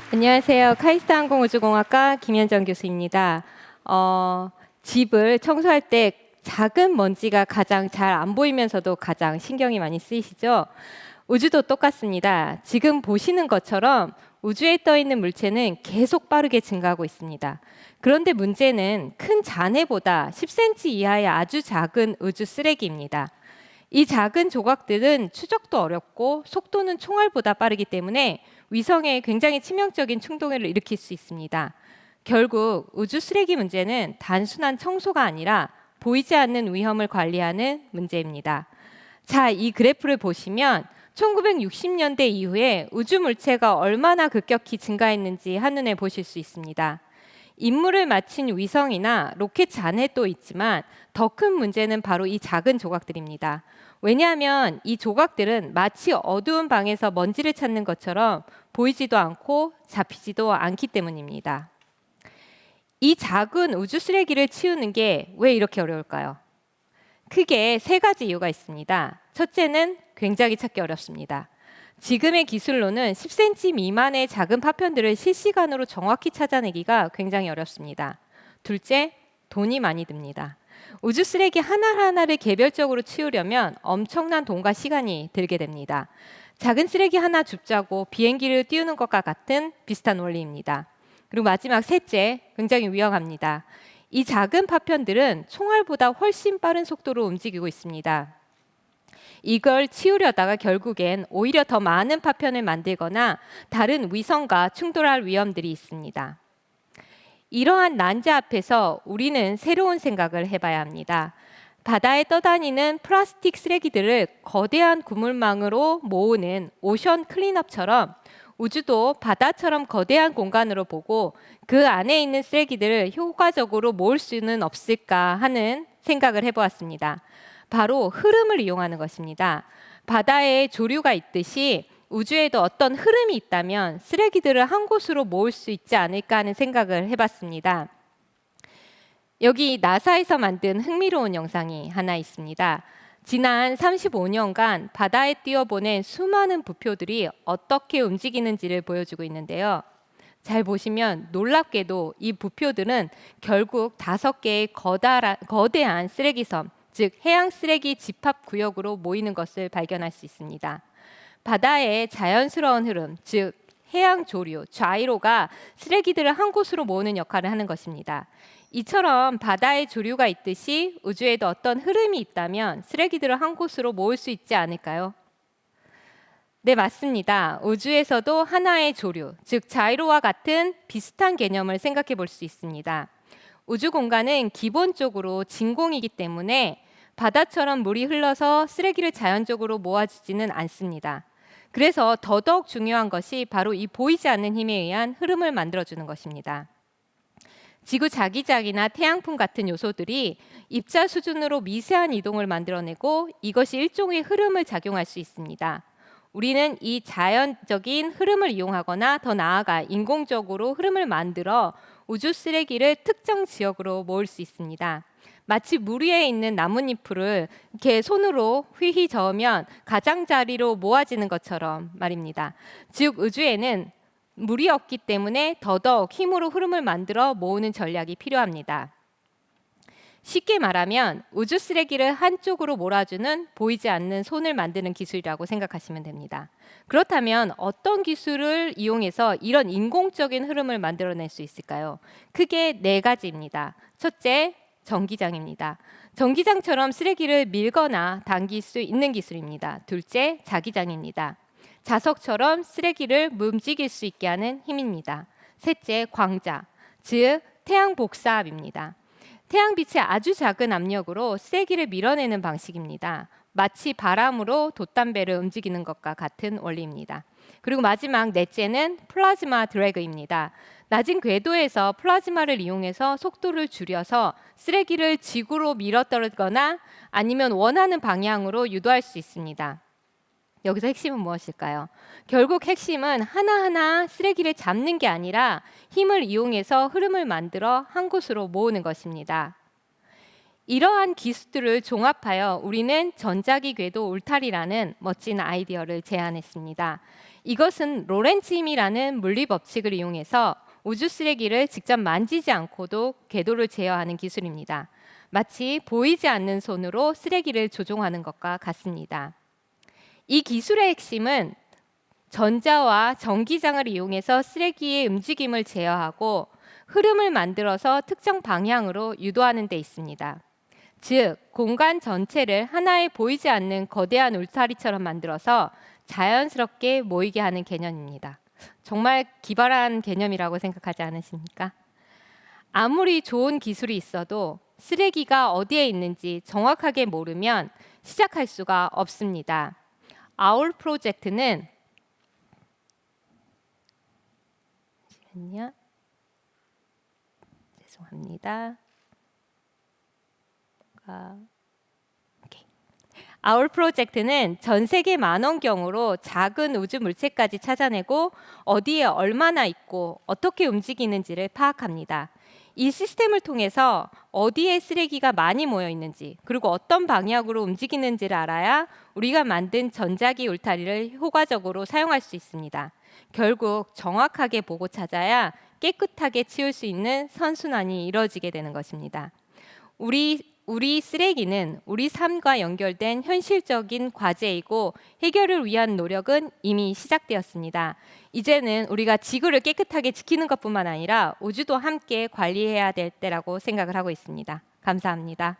안녕하세요. 카이스트 항공우주공학과 김현정 교수입니다. 집을 청소할 때 작은 먼지가 가장 잘 안 보이면서도 가장 신경이 많이 쓰이시죠? 우주도 똑같습니다. 지금 보시는 것처럼 우주에 떠 있는 물체는 계속 빠르게 증가하고 있습니다. 그런데 문제는 큰 잔해보다 10cm 이하의 아주 작은 우주 쓰레기입니다. 이 작은 조각들은 추적도 어렵고 속도는 총알보다 빠르기 때문에 위성에 굉장히 치명적인 충동을 일으킬 수 있습니다. 결국 우주 쓰레기 문제는 단순한 청소가 아니라 보이지 않는 위험을 관리하는 문제입니다. 자, 이 그래프를 보시면 1960년대 이후에 우주 물체가 얼마나 급격히 증가했는지 한눈에 보실 수 있습니다. 임무를 마친 위성이나 로켓 잔해도 있지만 더 큰 문제는 바로 이 작은 조각들입니다. 왜냐하면 이 조각들은 마치 어두운 방에서 먼지를 찾는 것처럼 보이지도 않고 잡히지도 않기 때문입니다. 이 작은 우주 쓰레기를 치우는 게 왜 이렇게 어려울까요? 크게 세 가지 이유가 있습니다. 첫째는 굉장히 찾기 어렵습니다. 지금의 기술로는 10cm 미만의 작은 파편들을 실시간으로 정확히 찾아내기가 굉장히 어렵습니다. 둘째, 돈이 많이 듭니다. 우주 쓰레기 하나하나를 개별적으로 치우려면 엄청난 돈과 시간이 들게 됩니다. 작은 쓰레기 하나 줍자고 비행기를 띄우는 것과 같은 비슷한 원리입니다. 그리고 마지막 셋째, 굉장히 위험합니다. 이 작은 파편들은 총알보다 훨씬 빠른 속도로 움직이고 있습니다. 이걸 치우려다가 결국엔 오히려 더 많은 파편을 만들거나 다른 위성과 충돌할 위험들이 있습니다. 이러한 난제 앞에서 우리는 새로운 생각을 해봐야 합니다. 바다에 떠다니는 플라스틱 쓰레기들을 거대한 그물망으로 모으는 오션 클린업처럼 우주도 바다처럼 거대한 공간으로 보고 그 안에 있는 쓰레기들을 효과적으로 모을 수는 없을까 하는 생각을 해보았습니다. 바로 흐름을 이용하는 것입니다. 바다에 조류가 있듯이 우주에도 어떤 흐름이 있다면 쓰레기들을 한 곳으로 모을 수 있지 않을까 하는 생각을 해봤습니다. 여기 나사에서 만든 흥미로운 영상이 하나 있습니다. 지난 35년간 바다에 띄어보낸 수많은 부표들이 어떻게 움직이는지를 보여주고 있는데요. 잘 보시면 놀랍게도 이 부표들은 결국 5개의 거대한 쓰레기섬, 즉 해양 쓰레기 집합 구역으로 모이는 것을 발견할 수 있습니다. 바다의 자연스러운 흐름, 즉 해양 조류, 좌이로가 쓰레기들을 한 곳으로 모으는 역할을 하는 것입니다. 이처럼 바다에 조류가 있듯이 우주에도 어떤 흐름이 있다면 쓰레기들을 한 곳으로 모을 수 있지 않을까요? 네, 맞습니다. 우주에서도 하나의 조류, 즉 자이로와 같은 비슷한 개념을 생각해 볼 수 있습니다. 우주 공간은 기본적으로 진공이기 때문에 바다처럼 물이 흘러서 쓰레기를 자연적으로 모아주지는 않습니다. 그래서 더더욱 중요한 것이 바로 이 보이지 않는 힘에 의한 흐름을 만들어주는 것입니다. 지구 자기장이나 태양풍 같은 요소들이 입자 수준으로 미세한 이동을 만들어내고 이것이 일종의 흐름을 작용할 수 있습니다. 우리는 이 자연적인 흐름을 이용하거나 더 나아가 인공적으로 흐름을 만들어 우주 쓰레기를 특정 지역으로 모을 수 있습니다. 마치 물 위에 있는 나뭇잎을 이렇게 손으로 휘휘 저으면 가장자리로 모아지는 것처럼 말입니다. 즉 우주에는 물이 없기 때문에 더더욱 힘으로 흐름을 만들어 모으는 전략이 필요합니다. 쉽게 말하면 우주 쓰레기를 한쪽으로 몰아주는 보이지 않는 손을 만드는 기술이라고 생각하시면 됩니다. 그렇다면 어떤 기술을 이용해서 이런 인공적인 흐름을 만들어낼 수 있을까요? 크게 4가지입니다. 첫째, 전기장입니다. 전기장처럼 쓰레기를 밀거나 당길 수 있는 기술입니다. 둘째, 자기장입니다. 자석처럼 쓰레기를 움직일 수 있게 하는 힘입니다. 셋째, 광자, 즉 태양 복사압입니다. 태양빛의 아주 작은 압력으로 쓰레기를 밀어내는 방식입니다. 마치 바람으로 돛담배를 움직이는 것과 같은 원리입니다. 그리고 마지막 넷째는 플라즈마 드래그입니다. 낮은 궤도에서 플라즈마를 이용해서 속도를 줄여서 쓰레기를 지구로 밀어떨거나 아니면 원하는 방향으로 유도할 수 있습니다. 여기서 핵심은 무엇일까요? 결국 핵심은 하나하나 쓰레기를 잡는 게 아니라 힘을 이용해서 흐름을 만들어 한 곳으로 모으는 것입니다. 이러한 기술들을 종합하여 우리는 전자기 궤도 울타리라는 멋진 아이디어를 제안했습니다. 이것은 로렌츠 힘이라는 물리 법칙을 이용해서 우주 쓰레기를 직접 만지지 않고도 궤도를 제어하는 기술입니다. 마치 보이지 않는 손으로 쓰레기를 조종하는 것과 같습니다. 이 기술의 핵심은 전자와 전기장을 이용해서 쓰레기의 움직임을 제어하고 흐름을 만들어서 특정 방향으로 유도하는 데 있습니다. 즉, 공간 전체를 하나의 보이지 않는 거대한 울타리처럼 만들어서 자연스럽게 모이게 하는 개념입니다. 정말 기발한 개념이라고 생각하지 않으십니까? 아무리 좋은 기술이 있어도 쓰레기가 어디에 있는지 정확하게 모르면 시작할 수가 없습니다. 아울 프로젝트는 죄송합니다. 아울 프로젝트는 전 세계 만원경으로 작은 우주 물체까지 찾아내고 어디에 얼마나 있고 어떻게 움직이는지를 파악합니다. 이 시스템을 통해서 어디에 쓰레기가 많이 모여 있는지 그리고 어떤 방향으로 움직이는지를 알아야 우리가 만든 전자기 울타리를 효과적으로 사용할 수 있습니다. 결국 정확하게 보고 찾아야 깨끗하게 치울 수 있는 선순환이 이루어지게 되는 것입니다. 우리 쓰레기는 우리 삶과 연결된 현실적인 과제이고 해결을 위한 노력은 이미 시작되었습니다. 이제는 우리가 지구를 깨끗하게 지키는 것뿐만 아니라 우주도 함께 관리해야 될 때라고 생각을 하고 있습니다. 감사합니다.